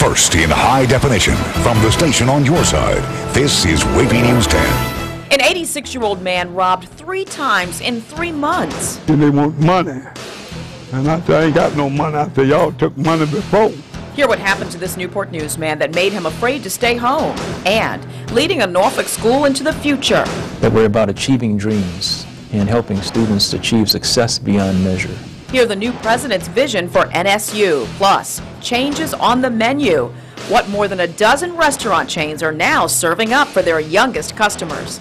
First in high definition from the station on your side, this is WAVY News 10. An 86-year-old man robbed 3 times in 3 months. And they want money. And I said, I ain't got no money. I said, y'all took money before. Hear what happened to this Newport newsman that made him afraid to stay home and leading a Norfolk school into the future. That we're about achieving dreams and helping students achieve success beyond measure. Hear the new president's vision for NSU, plus changes on the menu. What more than a dozen restaurant chains are now serving up for their youngest customers.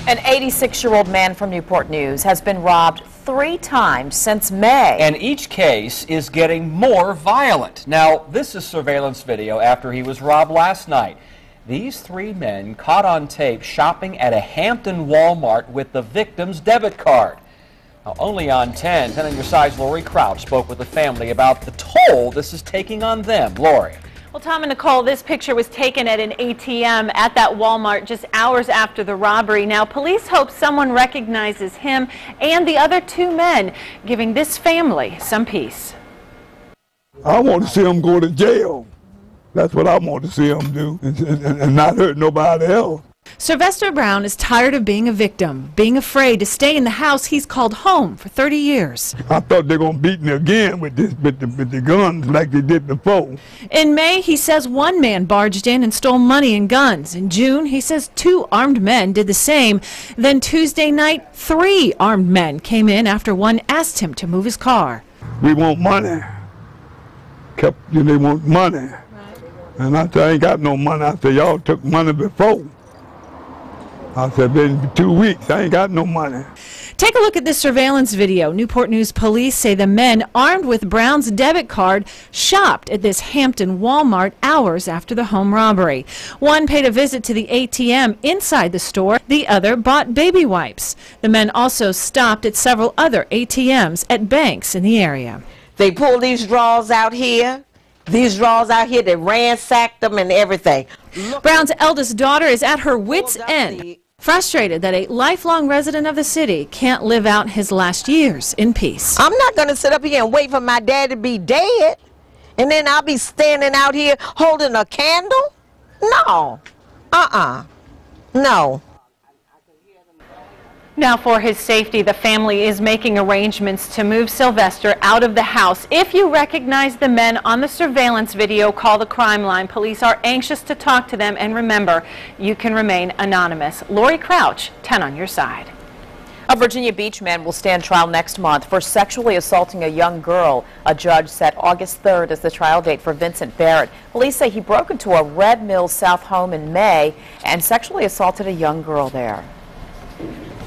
An 86-year-old man from Newport News has been robbed 3 times since May. And each case is getting more violent. Now, this is surveillance video after he was robbed last night. These 3 men caught on tape shopping at a Hampton Walmart with the victim's debit card. Now, only on 10 on your side's Lori Crouch spoke with the family about the toll this is taking on them. Lori. Well, Tom and Nicole, this picture was taken at an ATM at that Walmart just hours after the robbery. Now, police hope someone recognizes him and the other 2 men, giving this family some peace. I want to see them go to jail. That's what I want to see them do, and not hurt nobody else. Sylvester Brown is tired of being a victim, being afraid to stay in the house he's called home for 30 years. I thought they were going to beat me again with the guns like they did before. In May, he says 1 man barged in and stole money and guns. In June, he says 2 armed men did the same. Then Tuesday night, 3 armed men came in after one asked him to move his car. We want money. They want money. And I said, I ain't got no money. I said, y'all took money before. I said, been 2 weeks, I ain't got no money. Take a look at this surveillance video. Newport News police say the men armed with Brown's debit card shopped at this Hampton Walmart hours after the home robbery. One paid a visit to the ATM inside the store. The other bought baby wipes. The men also stopped at several other ATMs at banks in the area. They pulled these drawers out here. These drawers out here, they ransacked them and everything. Brown's eldest daughter is at her wit's end, frustrated that a lifelong resident of the city can't live out his last years in peace. I'm not going to sit up here and wait for my dad to be dead, and then I'll be standing out here holding a candle? No. No. Now, for his safety, the family is making arrangements to move Sylvester out of the house. If you recognize the men on the surveillance video, call the crime line. Police are anxious to talk to them, and remember, you can remain anonymous. Lori Crouch, 10 on your side. A Virginia Beach man will stand trial next month for sexually assaulting a young girl. A judge set August 3rd as the trial date for Vincent Barrett. Police say he broke into a Red Mills South home in May and sexually assaulted a young girl there.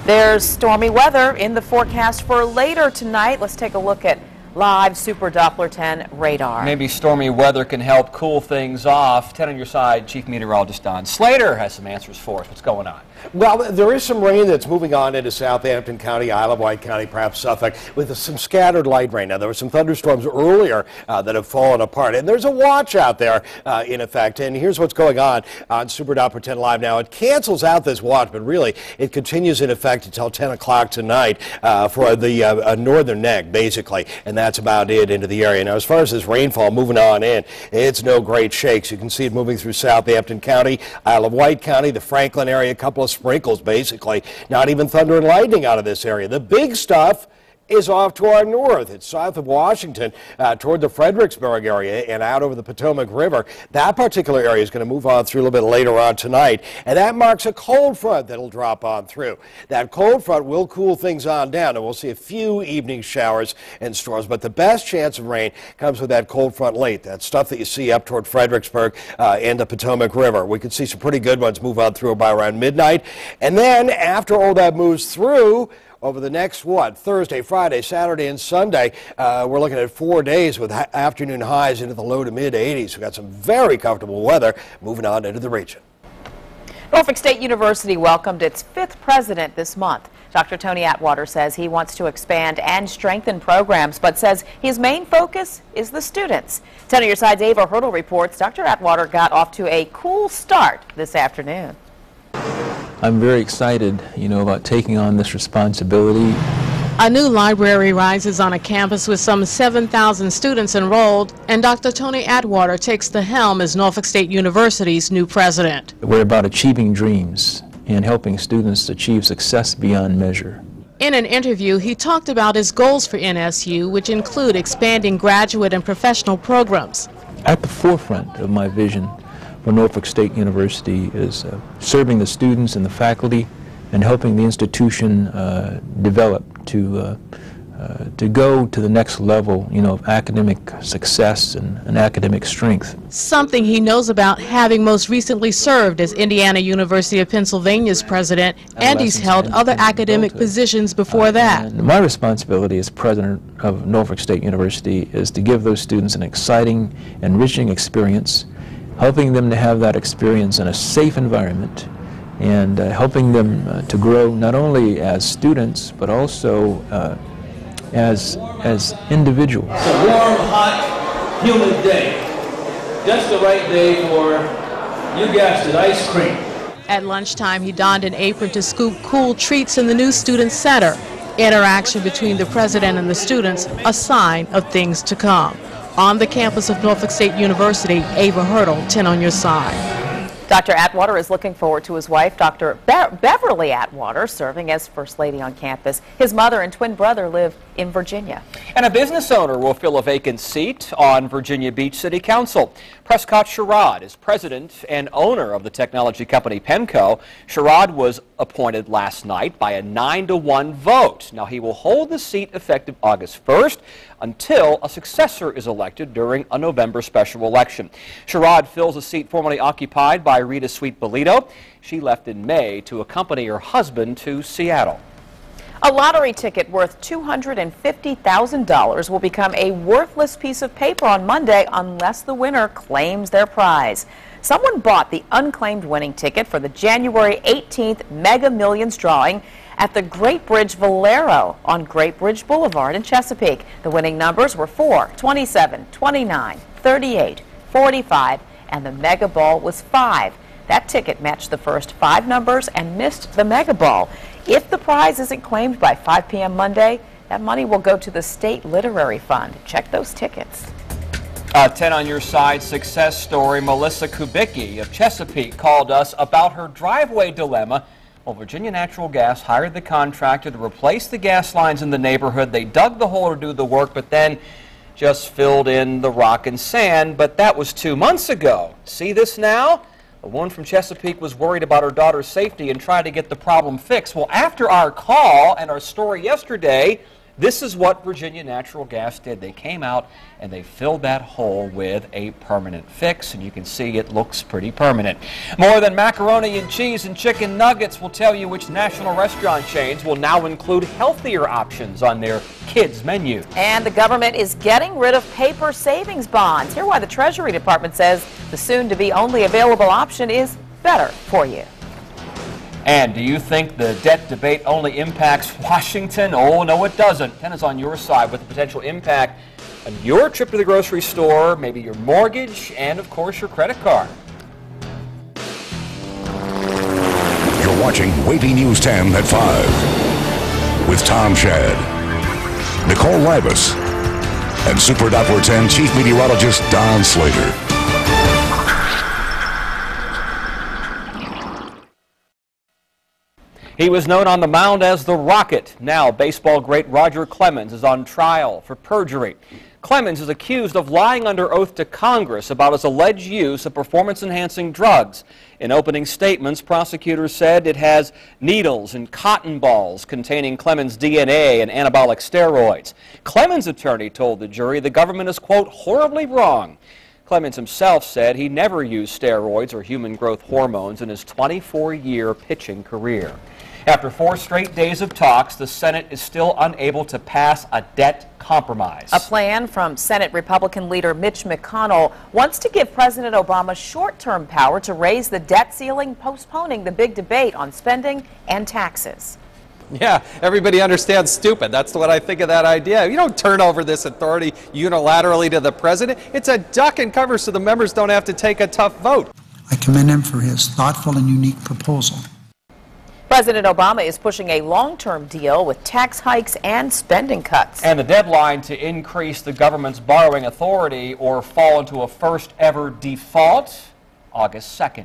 There's stormy weather in the forecast for later tonight. Let's take a look at live Super Doppler 10 radar. Maybe stormy weather can help cool things off. 10 on your side, Chief Meteorologist Don Slater has some answers for us. What's going on? Well, there is some rain that's moving on into Southampton County, Isle of Wight County, perhaps Suffolk, with some scattered light rain. Now, there were some thunderstorms earlier that have fallen apart, and there's a watch out there in effect. And here's what's going on Super Doppler 10 Live now. It cancels out this watch, but really it continues in effect until 10 o'clock tonight for the northern neck, basically, and that's about it into the area. Now, as far as this rainfall moving on in, it's no great shakes. You can see it moving through Southampton County, Isle of Wight County, the Franklin area, a couple of sprinkles, basically. Not even thunder and lightning out of this area. The big stuff is off to our north. It's south of Washington toward the Fredericksburg area and out over the Potomac River. That particular area is going to move on through a little bit later on tonight, and that marks a cold front that'll drop on through. That cold front will cool things on down, and we'll see a few evening showers and storms, but the best chance of rain comes with that cold front late. That stuff that you see up toward Fredericksburg and the Potomac River. We could see some pretty good ones move on through by around midnight, and then after all that moves through, over the next, Thursday, Friday, Saturday, and Sunday, we're looking at 4 days with afternoon highs into the low to mid 80s. We've got some very comfortable weather moving on into the region. Norfolk State University welcomed its 5th president this month. Dr. Tony Atwater says he wants to expand and strengthen programs, but says his main focus is the students. 10 on your side's Ava Hurdle reports Dr. Atwater got off to a cool start this afternoon. I'm very excited, about taking on this responsibility. A new library rises on a campus with some 7,000 students enrolled, and Dr. Tony Atwater takes the helm as Norfolk State University's new president. We're about achieving dreams and helping students achieve success beyond measure. In an interview, he talked about his goals for NSU, which include expanding graduate and professional programs. At the forefront of my vision for Norfolk State University is serving the students and the faculty and helping the institution develop to go to the next level, of academic success and academic strength. Something he knows about, having most recently served as Indiana University of Pennsylvania's president, and he's held other academic positions before that. And my responsibility as president of Norfolk State University is to give those students an exciting, enriching experience, helping them to have that experience in a safe environment, and helping them to grow not only as students but also as individuals. It's a warm, hot, humid day. Just the right day for, you guessed it, ice cream. At lunchtime, he donned an apron to scoop cool treats in the new Student Center. Interaction between the president and the students, a sign of things to come. On the campus of Norfolk State University, Ava Hurdle, 10 on your side. Dr. Atwater is looking forward to his wife, Dr. Beverly Atwater, serving as First Lady on campus. His mother and twin brother live in Virginia. And a business owner will fill a vacant seat on Virginia Beach City Council. Prescott Sherrod is president and owner of the technology company Penco. Sherrod was appointed last night by a 9-to-1 vote. Now, he will hold the seat effective August 1st until a successor is elected during a November special election. Sherrod fills a seat formerly occupied by Rita Sweet-Bolito. She left in May to accompany her husband to Seattle. A lottery ticket worth $250,000 will become a worthless piece of paper on Monday unless the winner claims their prize. Someone bought the unclaimed winning ticket for the January 18th Mega Millions drawing at the Great Bridge Valero on Great Bridge Boulevard in Chesapeake. The winning numbers were 4, 27, 29, 38, 45, and the Mega Ball was 5. That ticket matched the first 5 numbers and missed the Mega Ball. If the prize isn't claimed by 5 p.m. Monday, that money will go to the State Literary Fund. Check those tickets. 10 on your side success story. Melissa Kubicki of Chesapeake called us about her driveway dilemma. Well, Virginia Natural Gas hired the contractor to replace the gas lines in the neighborhood. They dug the hole to do the work, but then just filled in the rock and sand. But that was 2 months ago. See this now? A woman from Chesapeake was worried about her daughter's safety and tried to get the problem fixed. Well, after our call and our story yesterday, this is what Virginia Natural Gas did. They came out and they filled that hole with a permanent fix, and you can see it looks pretty permanent. More than macaroni and cheese and chicken nuggets will tell you which national restaurant chains will now include healthier options on their kids' menu. And the government is getting rid of paper savings bonds. Here's why the Treasury Department says the soon-to-be only available option is better for you. And do you think the debt debate only impacts Washington? Oh, no, it doesn't. 10 is on your side with the potential impact on your trip to the grocery store, maybe your mortgage, and, of course, your credit card. You're watching WAVY News 10 at 5 with Tom Shad, Nicole Libas, and Super Doppler 10 Chief Meteorologist Don Slater. He was known on the mound as the Rocket. Now, baseball great Roger Clemens is on trial for perjury. Clemens is accused of lying under oath to Congress about his alleged use of performance-enhancing drugs. In opening statements, prosecutors said it has needles and cotton balls containing Clemens' DNA and anabolic steroids. Clemens' attorney told the jury the government is, quote, horribly wrong. Clemens himself said he never used steroids or human growth hormones in his 24-year pitching career. After 4 straight days of talks, the Senate is still unable to pass a debt compromise. A plan from Senate Republican leader Mitch McConnell wants to give President Obama short-term power to raise the debt ceiling, postponing the big debate on spending and taxes. Yeah, everybody understands stupid. That's what I think of that idea. You don't turn over this authority unilaterally to the president. It's a duck and cover so the members don't have to take a tough vote. I commend him for his thoughtful and unique proposal. President Obama is pushing a long-term deal with tax hikes and spending cuts. And the deadline to increase the government's borrowing authority or fall into a first-ever default, August 2nd.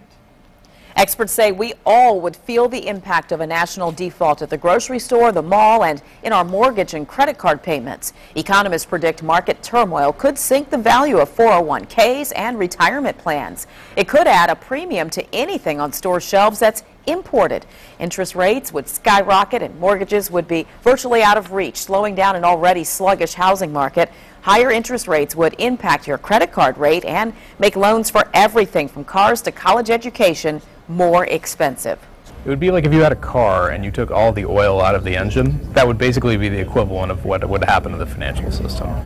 Experts say we all would feel the impact of a national default at the grocery store, the mall, and in our mortgage and credit card payments. Economists predict market turmoil could sink the value of 401ks and retirement plans. It could add a premium to anything on store shelves that's imported. Interest rates would skyrocket and mortgages would be virtually out of reach, slowing down an already sluggish housing market. Higher interest rates would impact your credit card rate and make loans for everything from cars to college education more expensive. It would be like if you had a car and you took all the oil out of the engine. That would basically be the equivalent of what would happen to the financial system.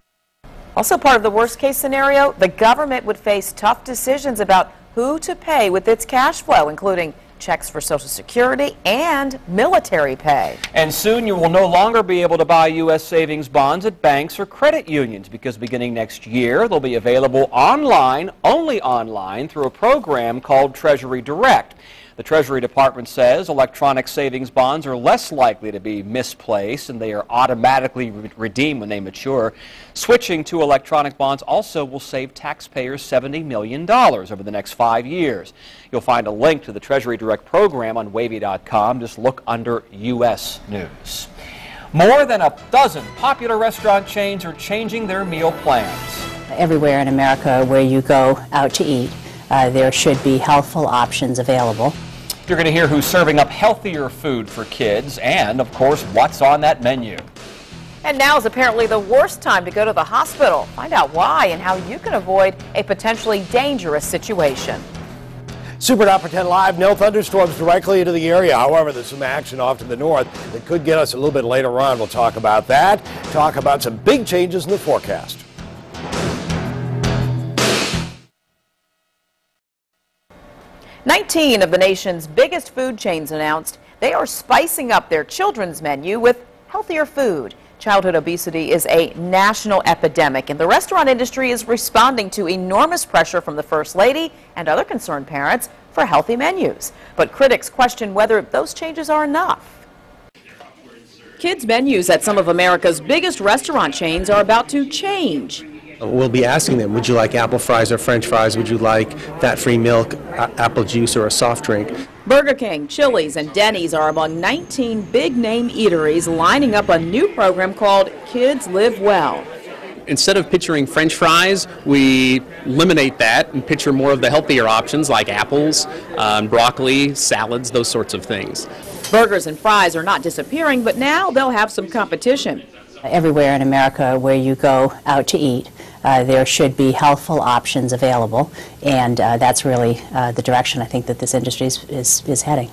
Also part of the worst case scenario, the government would face tough decisions about who to pay with its cash flow, including checks for Social Security and military pay. And soon you will no longer be able to buy U.S. savings bonds at banks or credit unions because beginning next year they'll be available online, only online, through a program called Treasury Direct. The Treasury Department says electronic savings bonds are less likely to be misplaced and they are automatically redeemed when they mature. Switching to electronic bonds also will save taxpayers $70 million over the next 5 years. You'll find a link to the Treasury Direct program on WAVY.com. Just look under U.S. News. More than a dozen popular restaurant chains are changing their meal plans. Everywhere in America where you go out to eat, there should be healthful options available. You're going to hear who's serving up healthier food for kids and, of course, what's on that menu. And now is apparently the worst time to go to the hospital. Find out why and how you can avoid a potentially dangerous situation. Super Not Pretend Live, no thunderstorms directly into the area. However, there's some action off to the north that could get us a little bit later on. We'll talk about that, talk about some big changes in the forecast. "19 of the nation's biggest food chains announced they are spicing up their children's menu with healthier food. Childhood obesity is a national epidemic, and the restaurant industry is responding to enormous pressure from the First Lady and other concerned parents for healthy menus. But critics question whether those changes are enough. Kids' menus at some of America's biggest restaurant chains are about to change. We'll be asking them, would you like apple fries or French fries? Would you like fat-free milk, apple juice, or a soft drink? Burger King, Chili's, and Denny's are among 19 big-name eateries lining up a new program called Kids Live Well. Instead of picturing French fries, we eliminate that and picture more of the healthier options like apples, broccoli, salads, those sorts of things. Burgers and fries are not disappearing, but now they'll have some competition. Everywhere in America where you go out to eat, there should be healthful options available, and that's really the direction I think that this industry is heading.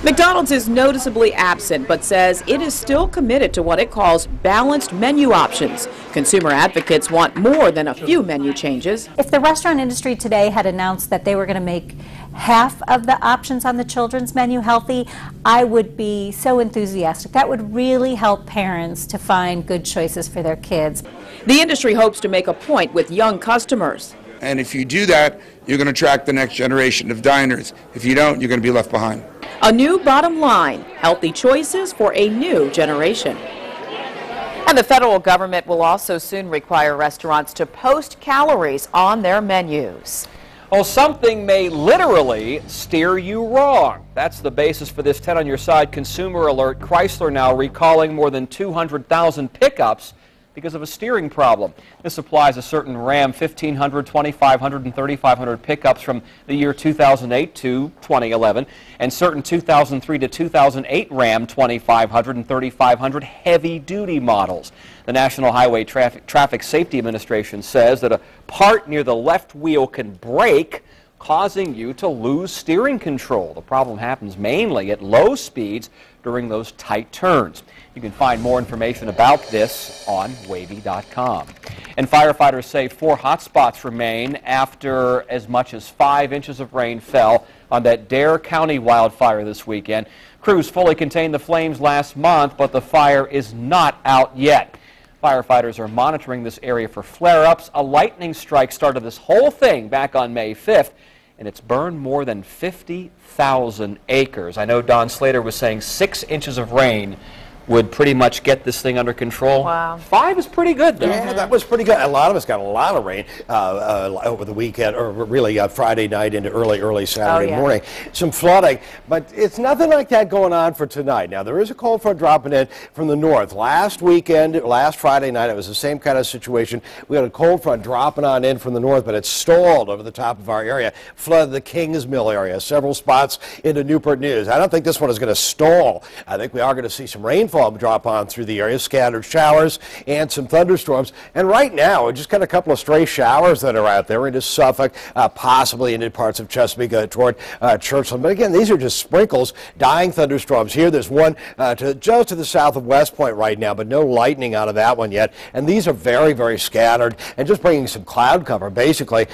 McDonald's is noticeably absent, but says it is still committed to what it calls balanced menu options. Consumer advocates want more than a few menu changes. If the restaurant industry today had announced that they were going to make half of the options on the children's menu healthy, I would be so enthusiastic. That would really help parents to find good choices for their kids. The industry hopes to make a point with young customers. And if you do that, you're going to attract the next generation of diners. If you don't, you're going to be left behind. A new bottom line, healthy choices for a new generation. And the federal government will also soon require restaurants to post calories on their menus. Well, something may literally steer you wrong. That's the basis for this 10 on your side consumer alert. Chrysler now recalling more than 200,000 pickups because of a steering problem. This applies to certain Ram 1500, 2500, and 3500 pickups from the year 2008 to 2011, and certain 2003 to 2008 Ram 2500 and 3500 heavy-duty models. The National Highway Traffic Safety Administration says that a part near the left wheel can break, causing you to lose steering control. The problem happens mainly at low speeds during those tight turns. You can find more information about this on WAVY.com. And firefighters say 4 hot spots remain after as much as 5 inches of rain fell on that Dare County wildfire this weekend. Crews fully contained the flames last month, but the fire is not out yet. Firefighters are monitoring this area for flare-ups. A lightning strike started this whole thing back on May 5th. and it's burned more than 50,000 acres. I know Don Slater was saying 6 inches of rain would pretty much get this thing under control. Wow. 5 is pretty good, though. Yeah, that was pretty good. A lot of us got a lot of rain over the weekend, or really Friday night into early Saturday morning. Some flooding, but it's nothing like that going on for tonight. Now, there is a cold front dropping in from the north. Last Friday night, it was the same kind of situation. We had a cold front dropping on in from the north, but it stalled over the top of our area, flooded the Kings Mill area, several spots into Newport News. I don't think this one is going to stall. I think we are going to see some rainfall drop on through the area, scattered showers and some thunderstorms. And right now, we just got a couple of stray showers that are out there into Suffolk, possibly into parts of Chesapeake toward Churchland. But again, these are just sprinkles, dying thunderstorms here. There's one just to the south of West Point right now, but no lightning out of that one yet. And these are very, very scattered and just bringing some cloud cover, basically,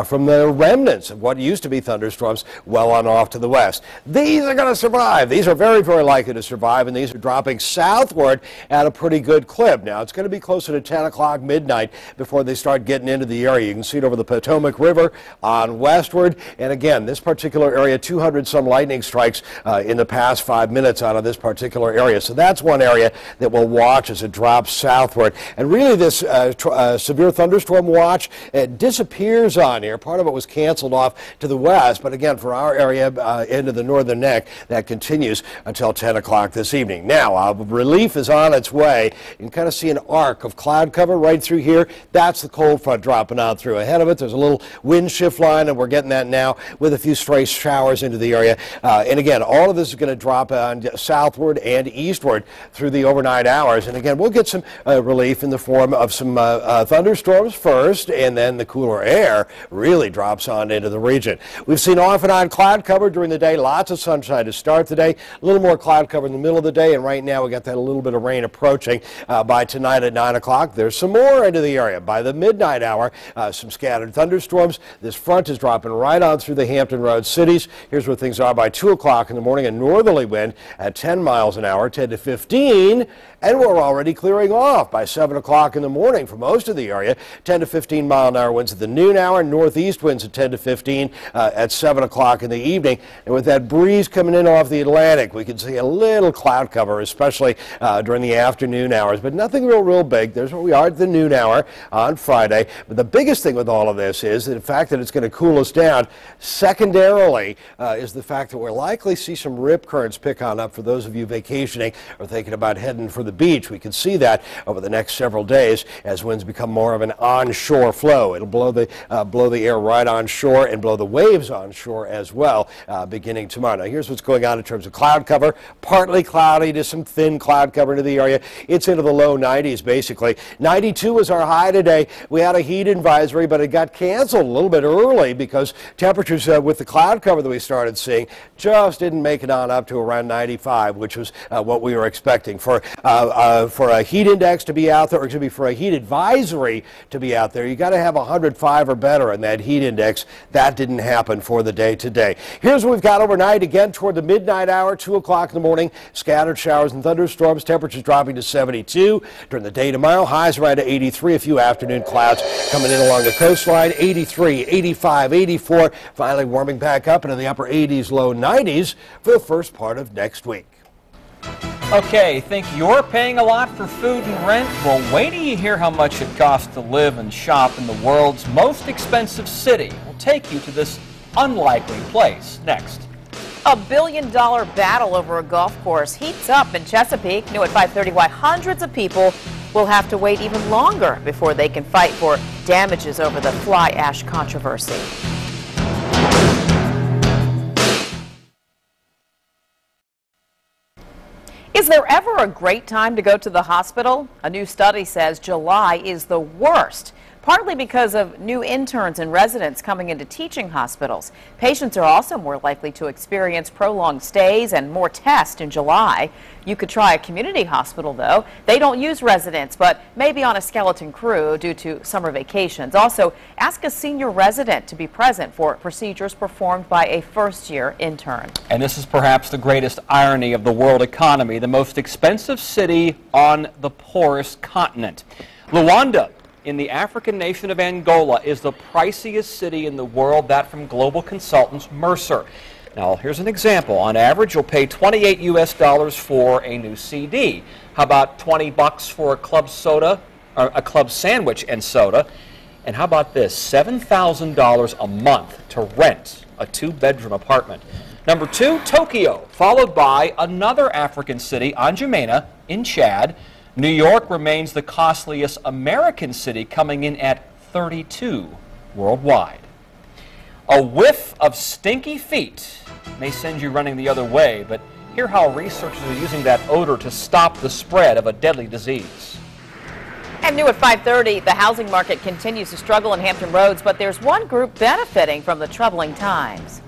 from the remnants of what used to be thunderstorms well on off to the west. These are going to survive. These are very, very likely to survive, and these are dropping southward at a pretty good clip. Now, it's going to be closer to 10 o'clock midnight before they start getting into the area. You can see it over the Potomac River on westward. And again, this particular area, 200 some lightning strikes in the past 5 minutes out of this particular area. So that's one area that we'll watch as it drops southward. And really this severe thunderstorm watch, it disappears on here. Part of it was canceled off to the west. But again, for our area into the northern neck, that continues until 10 o'clock this evening. Now, relief is on its way. You can kind of see an arc of cloud cover right through here. That's the cold front dropping out through. Ahead of it, there's a little wind shift line, and we're getting that now with a few stray showers into the area. And again, all of this is going to drop on southward and eastward through the overnight hours. And again, we'll get some relief in the form of some thunderstorms first, and then the cooler air really drops on into the region. We've seen off and on cloud cover during the day. Lots of sunshine to start the day. A little more cloud cover in the middle of the day, and right now we got that a little bit of rain approaching by tonight at 9 o'clock. There's some more into the area. By the midnight hour, some scattered thunderstorms. This front is dropping right on through the Hampton Road cities. Here's where things are by 2 o'clock in the morning. A northerly wind at 10 miles an hour, 10 to 15. And we're already clearing off by 7 o'clock in the morning for most of the area. 10 to 15 mile an hour winds at the noon hour. Northeast winds at 10 to 15 at 7 o'clock in the evening. And with that breeze coming in off the Atlantic, we can see a little cloud cover, especially during the afternoon hours, but nothing real big. There's where we are at the noon hour on Friday. But the biggest thing with all of this is the fact that it's going to cool us down. Secondarily is the fact that we'll likely see some rip currents pick on up for those of you vacationing or thinking about heading for the beach. We can see that over the next several days as winds become more of an onshore flow. It'll blow the air right onshore and blow the waves onshore as well beginning tomorrow. Now, here's what's going on in terms of cloud cover. Partly cloudy to some thin cloud cover into the area. It's into the low 90s, basically. 92 was our high today. We had a heat advisory, but it got canceled a little bit early because temperatures with the cloud cover that we started seeing just didn't make it on up to around 95, which was what we were expecting. For a heat index to be out there, or for a heat advisory to be out there, you got to have 105 or better in that heat index. That didn't happen for the day today. Here's what we've got overnight. Again, toward the midnight hour, 2 o'clock in the morning, scattered showers and thunderstorms. Temperatures dropping to 72. During the day tomorrow, highs around to 83. A few afternoon clouds coming in along the coastline. 83, 85, 84. Finally warming back up into the upper 80s, low 90s for the first part of next week. Okay, think you're paying a lot for food and rent? Well, wait till you hear how much it costs to live and shop in the world's most expensive city. We'll take you to this unlikely place next. A billion-dollar battle over a golf course heats up in Chesapeake. New at 5:30 why hundreds of people will have to wait even longer before they can fight for damages over the fly ash controversy. Is there ever a great time to go to the hospital? A new study says July is the worst, partly because of new interns and residents coming into teaching hospitals. Patients are also more likely to experience prolonged stays and more tests in July. You could try a community hospital, though. They don't use residents, but maybe on a skeleton crew due to summer vacations. Also, ask a senior resident to be present for procedures performed by a first-year intern. And this is perhaps the greatest irony of the world economy, the most expensive city on the poorest continent. Luanda in the African nation of Angola is the priciest city in the world, that from global consultants Mercer. Now, here's an example. On average, you'll pay $28 US for a new CD. How about $20 for a club soda, or a club sandwich and soda? And how about this? $7,000 a month to rent a 2-bedroom apartment. Number 2, Tokyo, followed by another African city, N'Djamena, in Chad. New York remains the costliest American city, coming in at 32 worldwide. A whiff of stinky feet may send you running the other way, but hear how researchers are using that odor to stop the spread of a deadly disease. And new at 5:30, the housing market continues to struggle in Hampton Roads, but there's one group benefiting from the troubling times.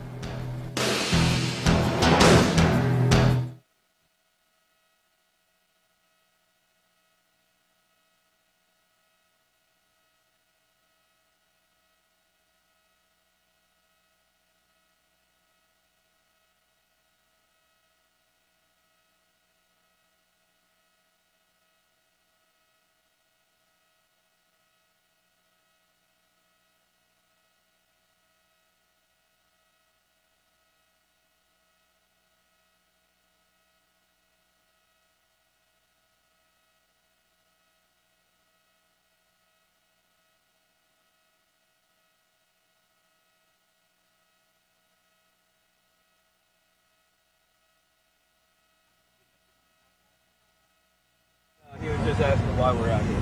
He was just asking why we're out here.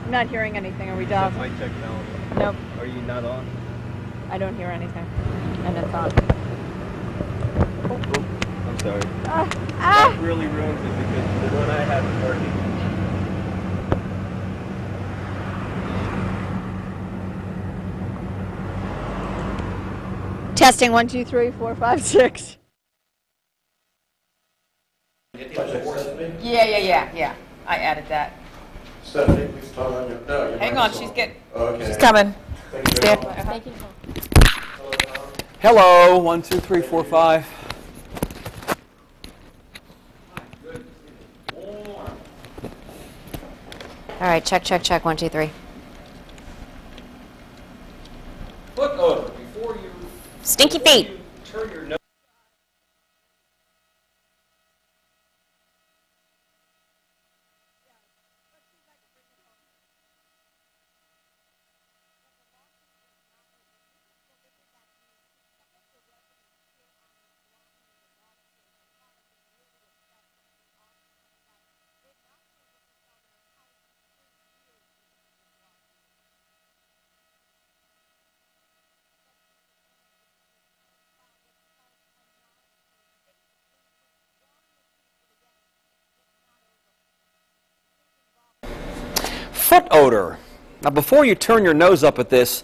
I'm not hearing anything. Are we That's done? my check now. Nope. Are you not on? I don't hear anything. And it's on. I'm sorry. That really ruins it because the one I have is working. Testing 1, 2, 3, 4, 5, 6. Yeah. I added that. Stephanie, please turn on your... No, your Hang on, she's getting... Okay. She's coming. Thank you. Hello, 1, 2, 3, 4, 5. All right, check. 1, 2, 3. Foot odor before you... Stinky feet. Turn your nose... Foot odor. Now, before you turn your nose up at this,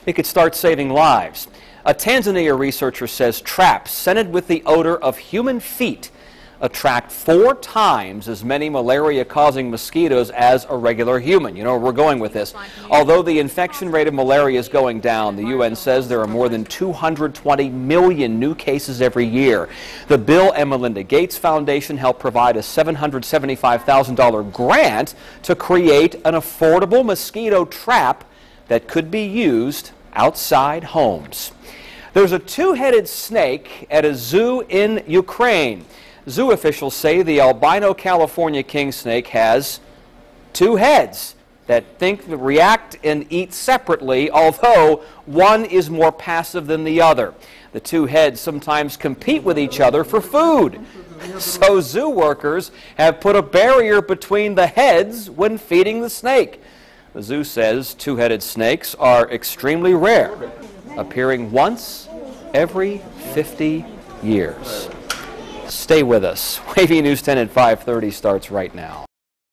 it could start saving lives. A Tanzania researcher says traps scented with the odor of human feet attract 4 times as many malaria-causing mosquitoes as a regular human. You know where we're going with this. Although the infection rate of malaria is going down, the UN says there are more than 220 million new cases every year. The Bill and Melinda Gates Foundation helped provide a $775,000 grant to create an affordable mosquito trap that could be used outside homes. There's a 2-headed snake at a zoo in Ukraine. Zoo officials say the albino California king snake has 2 heads that react and eat separately, although one is more passive than the other. The 2 heads sometimes compete with each other for food. So zoo workers have put a barrier between the heads when feeding the snake. The zoo says 2-headed snakes are extremely rare, appearing once every 50 years. Stay with us. WAVY News 10 at 5:30 starts right now.